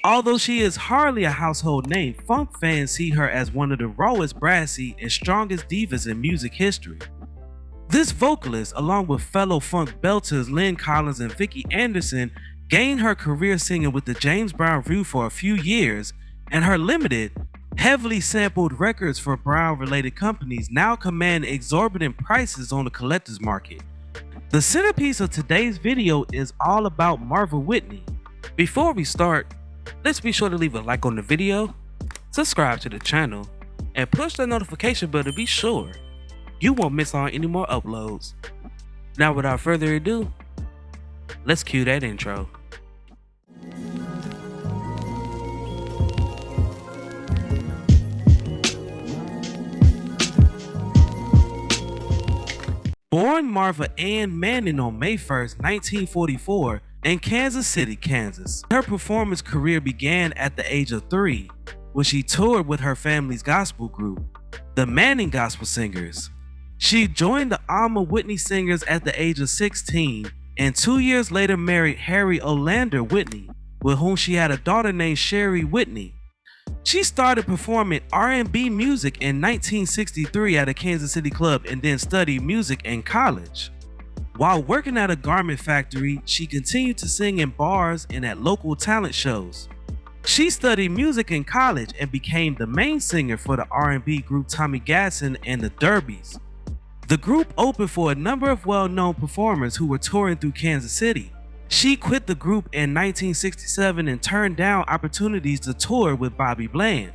Although she is hardly a household name, funk fans see her as one of the rawest, brassy, and strongest divas in music history. This vocalist, along with fellow funk belters Lynn Collins and Vicki Anderson, gained her career singing with the James Brown Revue for a few years, and her limited, heavily sampled records for Brown-related companies now command exorbitant prices on the collector's market. The centerpiece of today's video is all about Marva Whitney. Before we start, let's be sure to leave a like on the video, subscribe to the channel, and push the notification bell to be sure you won't miss on any more uploads. Now without further ado, let's cue that intro. Born Marva Ann Manning on May 1st, 1944 in Kansas City, Kansas. Her performance career began at the age of 3 when she toured with her family's gospel group, the Manning Gospel Singers. She joined the Marva Whitney Singers at the age of 16 and 2 years later married Harry Olander Whitney, with whom she had a daughter named Sherry Whitney. She started performing R&B music in 1963 at a Kansas City club and then studied music in college. While working at a garment factory, she continued to sing in bars and at local talent shows. She studied music in college and became the main singer for the R&B group Tommy Gasson and the Derbies. The group opened for a number of well-known performers who were touring through Kansas City. She quit the group in 1967 and turned down opportunities to tour with Bobby Bland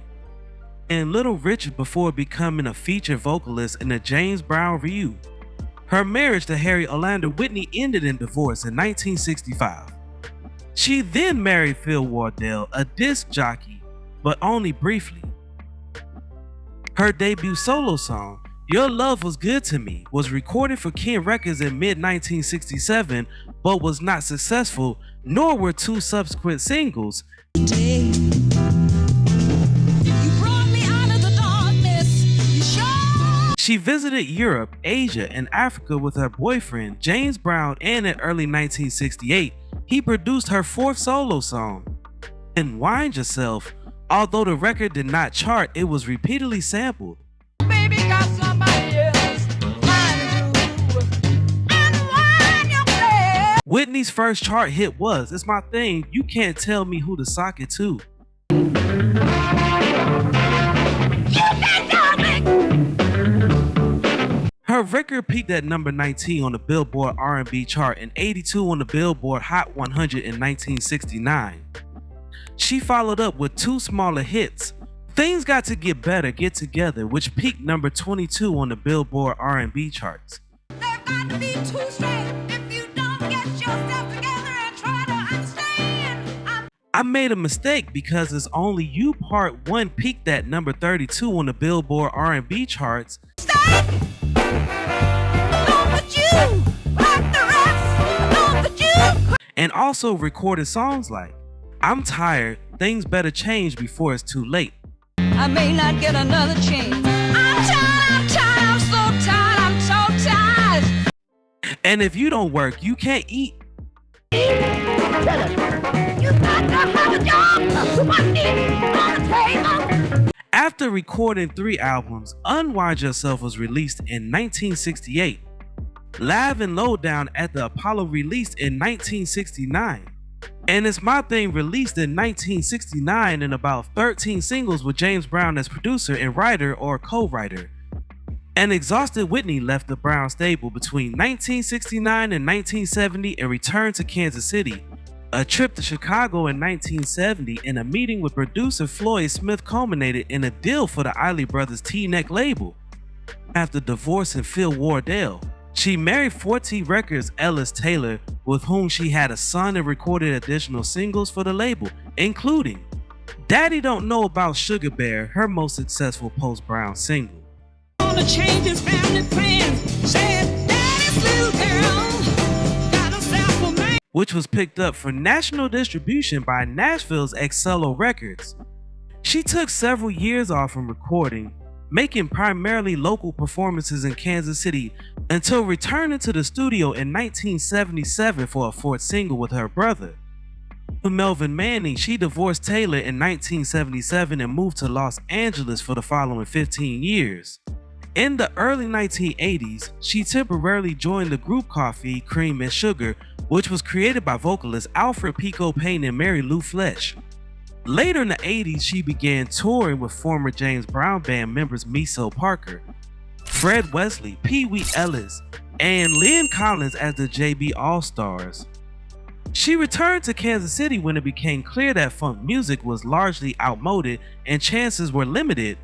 and Little Richard before becoming a featured vocalist in the James Brown Revue. Her marriage to Harry Olander Whitney ended in divorce in 1965. She then married Phil Wardell, a disc jockey, but only briefly. Her debut solo song, Your Love Was Good to Me, was recorded for Ken Records in mid-1967, but was not successful, nor were two subsequent singles. She visited Europe, Asia, and Africa with her boyfriend, James Brown, and in early 1968, he produced her fourth solo song, Wind Yourself. Although the record did not chart, it was repeatedly sampled. Baby got somebody else, Whitney's first chart hit was It's My Thing, You Can't Tell Me Who to Sock It To. Her record peaked at number 19 on the Billboard R&B chart and 82 on the Billboard Hot 100 in 1969. She followed up with two smaller hits, Things Got to Get Better, Get Together, which peaked number 22 on the Billboard R&B charts. Got to be too straight if you don't get yourself together and try to understand. I made a mistake because It's Only You Part 1 peaked at number 32 on the Billboard R&B charts. And also recorded songs like I'm Tired, Things Better Change Before It's Too Late. I may not get another chance. I'm tired, I'm so tired, I'm so tired. And If You Don't Work, You Can't Eat. You got to have a job, put my feet on the table. After recording 3 albums, Unwind Yourself was released in 1968. Live and Lowdown at the Apollo released in 1969. And It's My Thing released in 1969 and about 13 singles with James Brown as producer and writer or co-writer. An exhausted Whitney left the Brown stable between 1969 and 1970 and returned to Kansas City. A trip to Chicago in 1970 and a meeting with producer Floyd Smith culminated in a deal for the Isley Brothers T-Neck label. After divorcing Phil Wardell, she married 4T Records' Ellis Taylor, with whom she had a son and recorded additional singles for the label, including Daddy Don't Know About Sugar Bear, her most successful post-Brown single. Change his family plans, said Daddy's little girl got herself a man, which was picked up for national distribution by Nashville's Excello Records. She took several years off from recording, making primarily local performances in Kansas City until returning to the studio in 1977 for a fourth single with her brother. With Melvin Manning, she divorced Taylor in 1977 and moved to Los Angeles for the following 15 years. In the early 1980s, she temporarily joined the group Coffee, Cream and Sugar, which was created by vocalists Alfred Pico Payne and Mary Lou Flesh. Later in the 80s, she began touring with former James Brown band members Miso Parker, Fred Wesley, Pee Wee Ellis, and Lynn Collins as the JB All-Stars. She returned to Kansas City when it became clear that funk music was largely outmoded and chances were limited.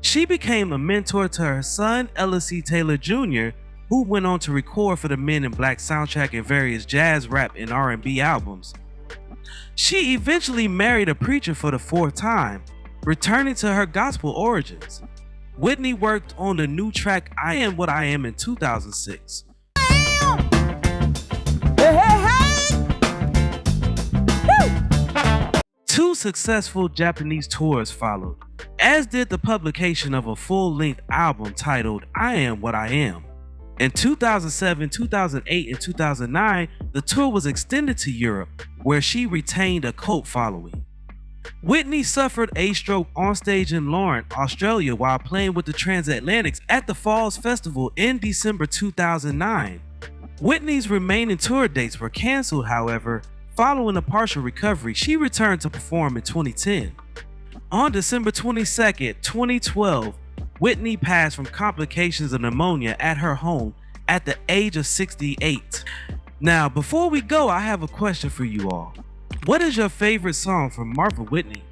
She became a mentor to her son, Ella C. Taylor Jr., who went on to record for the Men in Black soundtrack and various jazz, rap, and R&B albums. She eventually married a preacher for the fourth time, returning to her gospel origins. Whitney worked on the new track I Am What I Am in 2006. Two successful Japanese tours followed, as did the publication of a full-length album titled I Am What I Am. In 2007, 2008, and 2009, the tour was extended to Europe, where she retained a cult following. Whitney suffered a stroke on stage in Lauren, Australia while playing with the Transatlantics at the Falls Festival in December 2009. Whitney's remaining tour dates were cancelled, however. Following a partial recovery, she returned to perform in 2010. On December 22, 2012, Whitney passed from complications of pneumonia at her home at the age of 68. Now, before we go, I have a question for you all. What is your favorite song from Marva Whitney?